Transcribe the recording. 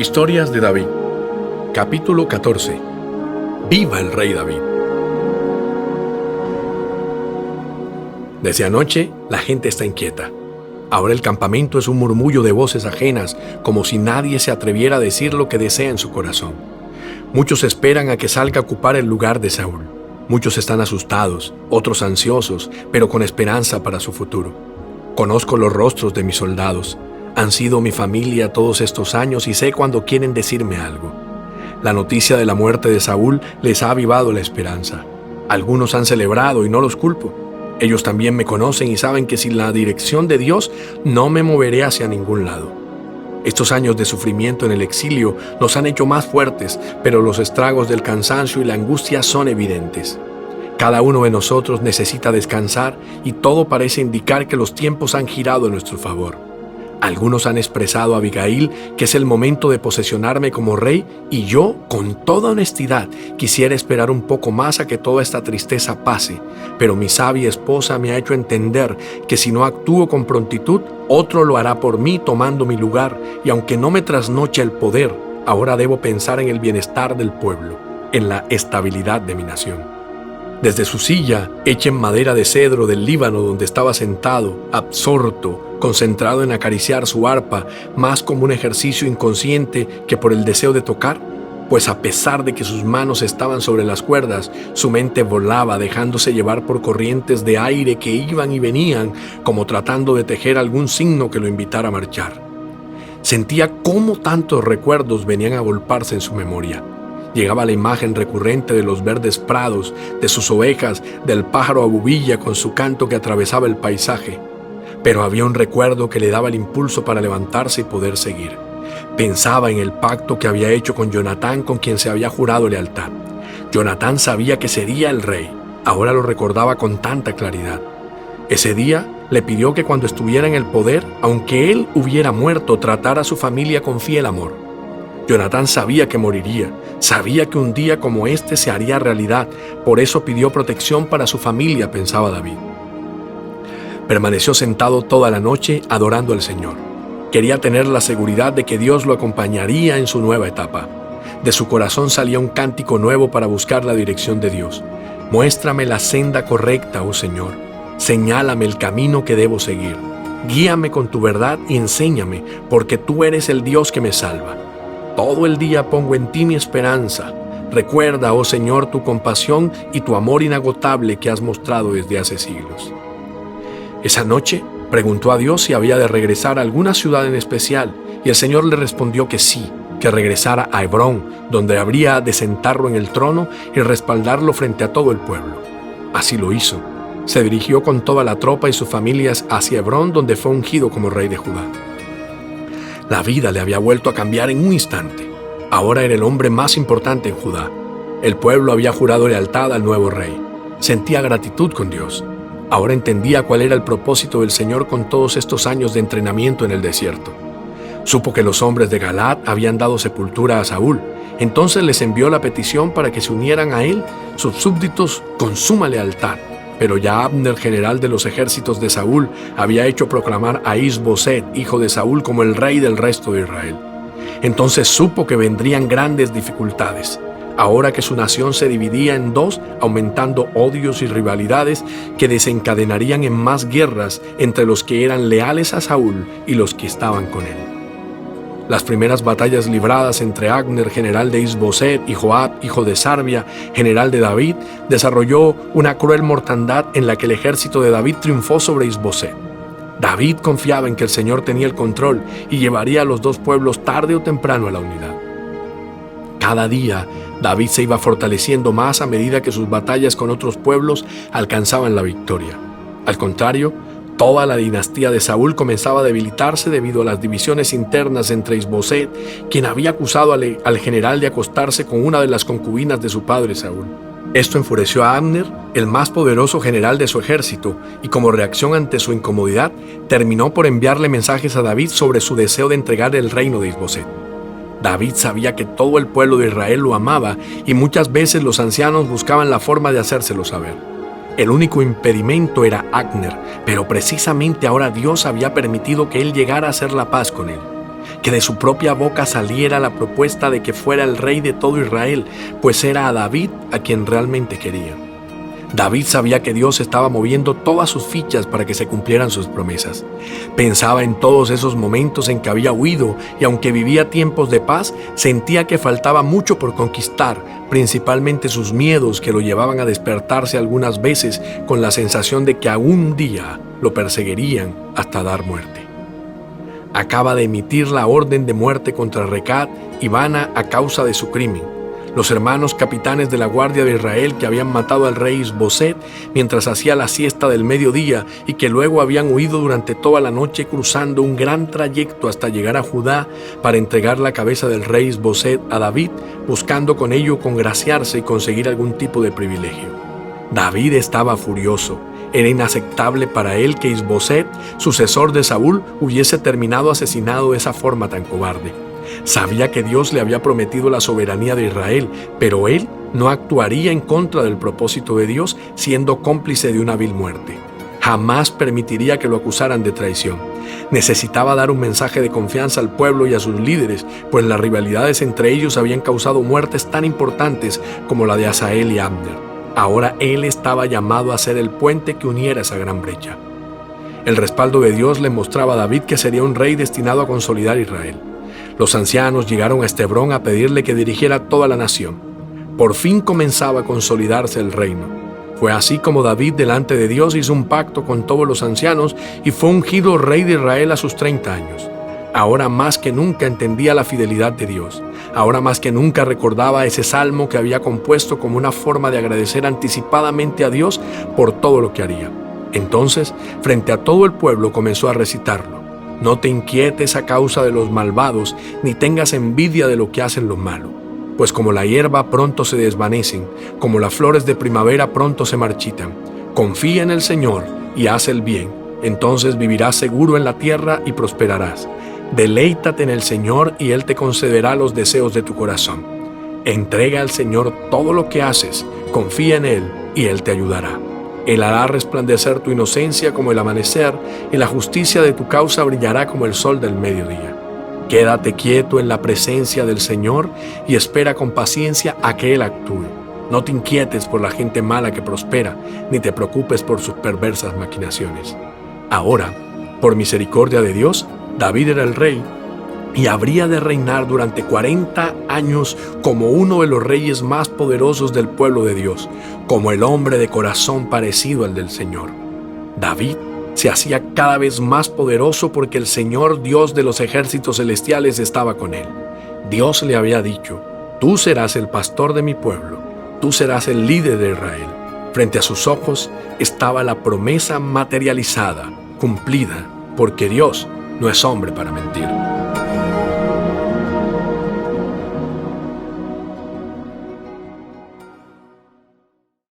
Historias de David, capítulo 14. ¡Viva el rey David! Desde anoche la gente está inquieta. Ahora el campamento es un murmullo de voces ajenas, como si nadie se atreviera a decir lo que desea en su corazón. Muchos esperan a que salga a ocupar el lugar de Saúl. Muchos están asustados, otros ansiosos, pero con esperanza para su futuro. Conozco los rostros de mis soldados. Han sido mi familia todos estos años y sé cuando quieren decirme algo. La noticia de la muerte de Saúl les ha avivado la esperanza. Algunos han celebrado y no los culpo. Ellos también me conocen y saben que sin la dirección de Dios no me moveré hacia ningún lado. Estos años de sufrimiento en el exilio nos han hecho más fuertes, pero los estragos del cansancio y la angustia son evidentes. Cada uno de nosotros necesita descansar y todo parece indicar que los tiempos han girado en nuestro favor. Algunos han expresado a Abigail que es el momento de posesionarme como rey y yo, con toda honestidad, quisiera esperar un poco más a que toda esta tristeza pase, pero mi sabia esposa me ha hecho entender que si no actúo con prontitud, otro lo hará por mí tomando mi lugar, y aunque no me trasnoche el poder, ahora debo pensar en el bienestar del pueblo, en la estabilidad de mi nación. Desde su silla, hecha en madera de cedro del Líbano donde estaba sentado, absorto, concentrado en acariciar su arpa, más como un ejercicio inconsciente que por el deseo de tocar, pues a pesar de que sus manos estaban sobre las cuerdas, su mente volaba dejándose llevar por corrientes de aire que iban y venían, como tratando de tejer algún signo que lo invitara a marchar. Sentía cómo tantos recuerdos venían a agolparse en su memoria. Llegaba la imagen recurrente de los verdes prados, de sus ovejas, del pájaro abubilla con su canto que atravesaba el paisaje. Pero había un recuerdo que le daba el impulso para levantarse y poder seguir. Pensaba en el pacto que había hecho con Jonatán, con quien se había jurado lealtad. Jonatán sabía que sería el rey. Ahora lo recordaba con tanta claridad. Ese día le pidió que cuando estuviera en el poder, aunque él hubiera muerto, tratara a su familia con fiel amor. Jonatán sabía que moriría, sabía que un día como este se haría realidad, por eso pidió protección para su familia, pensaba David. Permaneció sentado toda la noche adorando al Señor. Quería tener la seguridad de que Dios lo acompañaría en su nueva etapa. De su corazón salía un cántico nuevo para buscar la dirección de Dios. Muéstrame la senda correcta, oh Señor. Señálame el camino que debo seguir. Guíame con tu verdad y enséñame, porque tú eres el Dios que me salva. Todo el día pongo en ti mi esperanza. Recuerda, oh Señor, tu compasión y tu amor inagotable que has mostrado desde hace siglos. Esa noche preguntó a Dios si había de regresar a alguna ciudad en especial, y el Señor le respondió que sí, que regresara a Hebrón, donde habría de sentarlo en el trono y respaldarlo frente a todo el pueblo. Así lo hizo. Se dirigió con toda la tropa y sus familias hacia Hebrón, donde fue ungido como rey de Judá. La vida le había vuelto a cambiar en un instante. Ahora era el hombre más importante en Judá. El pueblo había jurado lealtad al nuevo rey. Sentía gratitud con Dios. Ahora entendía cuál era el propósito del Señor con todos estos años de entrenamiento en el desierto. Supo que los hombres de Galaad habían dado sepultura a Saúl. Entonces les envió la petición para que se unieran a él, sus súbditos, con suma lealtad. Pero ya Abner, general de los ejércitos de Saúl, había hecho proclamar a Is-Boset, hijo de Saúl, como el rey del resto de Israel. Entonces supo que vendrían grandes dificultades. Ahora que su nación se dividía en dos, aumentando odios y rivalidades que desencadenarían en más guerras entre los que eran leales a Saúl y los que estaban con él. Las primeras batallas libradas entre Abner, general de Is-Boset, y Joab, hijo de Sarvia, general de David, desarrolló una cruel mortandad en la que el ejército de David triunfó sobre Is-Boset. David confiaba en que el Señor tenía el control y llevaría a los dos pueblos tarde o temprano a la unidad. Cada día, David se iba fortaleciendo más a medida que sus batallas con otros pueblos alcanzaban la victoria. Al contrario, toda la dinastía de Saúl comenzaba a debilitarse debido a las divisiones internas entre Is-Boset, quien había acusado al general de acostarse con una de las concubinas de su padre Saúl. Esto enfureció a Abner, el más poderoso general de su ejército, y como reacción ante su incomodidad, terminó por enviarle mensajes a David sobre su deseo de entregar el reino de Is-Boset. David sabía que todo el pueblo de Israel lo amaba y muchas veces los ancianos buscaban la forma de hacérselo saber. El único impedimento era Abner, pero precisamente ahora Dios había permitido que él llegara a hacer la paz con él. que de su propia boca saliera la propuesta de que fuera el rey de todo Israel, pues era a David a quien realmente quería. David sabía que Dios estaba moviendo todas sus fichas para que se cumplieran sus promesas. Pensaba en todos esos momentos en que había huido y aunque vivía tiempos de paz, sentía que faltaba mucho por conquistar, principalmente sus miedos que lo llevaban a despertarse algunas veces con la sensación de que algún día lo perseguirían hasta dar muerte. Acaba de emitir la orden de muerte contra Recab y Baana a causa de su crimen. Los hermanos capitanes de la guardia de Israel que habían matado al rey Is-Boseth mientras hacía la siesta del mediodía y que luego habían huido durante toda la noche cruzando un gran trayecto hasta llegar a Judá para entregar la cabeza del rey Is-Boseth a David, buscando con ello congraciarse y conseguir algún tipo de privilegio. David estaba furioso. Era inaceptable para él que Is-Boseth, sucesor de Saúl, hubiese terminado asesinado de esa forma tan cobarde. Sabía que Dios le había prometido la soberanía de Israel, pero él no actuaría en contra del propósito de Dios siendo cómplice de una vil muerte. Jamás permitiría que lo acusaran de traición. Necesitaba dar un mensaje de confianza al pueblo y a sus líderes, pues las rivalidades entre ellos habían causado muertes tan importantes como la de Asael y Abner. Ahora él estaba llamado a ser el puente que uniera esa gran brecha. El respaldo de Dios le mostraba a David que sería un rey destinado a consolidar Israel. Los ancianos llegaron a Hebrón a pedirle que dirigiera toda la nación. Por fin comenzaba a consolidarse el reino. Fue así como David delante de Dios hizo un pacto con todos los ancianos y fue ungido rey de Israel a sus 30 años. Ahora más que nunca entendía la fidelidad de Dios. Ahora más que nunca recordaba ese salmo que había compuesto como una forma de agradecer anticipadamente a Dios por todo lo que haría. Entonces, frente a todo el pueblo comenzó a recitarlo. No te inquietes a causa de los malvados, ni tengas envidia de lo que hacen los malos. Pues como la hierba pronto se desvanecen, como las flores de primavera pronto se marchitan. Confía en el Señor y haz el bien, entonces vivirás seguro en la tierra y prosperarás. Deleítate en el Señor y Él te concederá los deseos de tu corazón. Entrega al Señor todo lo que haces, confía en Él y Él te ayudará. Él hará resplandecer tu inocencia como el amanecer, y la justicia de tu causa brillará como el sol del mediodía. Quédate quieto en la presencia del Señor y espera con paciencia a que Él actúe. No te inquietes por la gente mala que prospera, ni te preocupes por sus perversas maquinaciones. Ahora, por misericordia de Dios, David era el rey y habría de reinar durante 40 años como uno de los reyes más poderosos del pueblo de Dios, como el hombre de corazón parecido al del Señor. David se hacía cada vez más poderoso porque el Señor, Dios de los ejércitos celestiales, estaba con él. Dios le había dicho: tú serás el pastor de mi pueblo, tú serás el líder de Israel. Frente a sus ojos estaba la promesa materializada, cumplida, porque Dios no es hombre para mentir.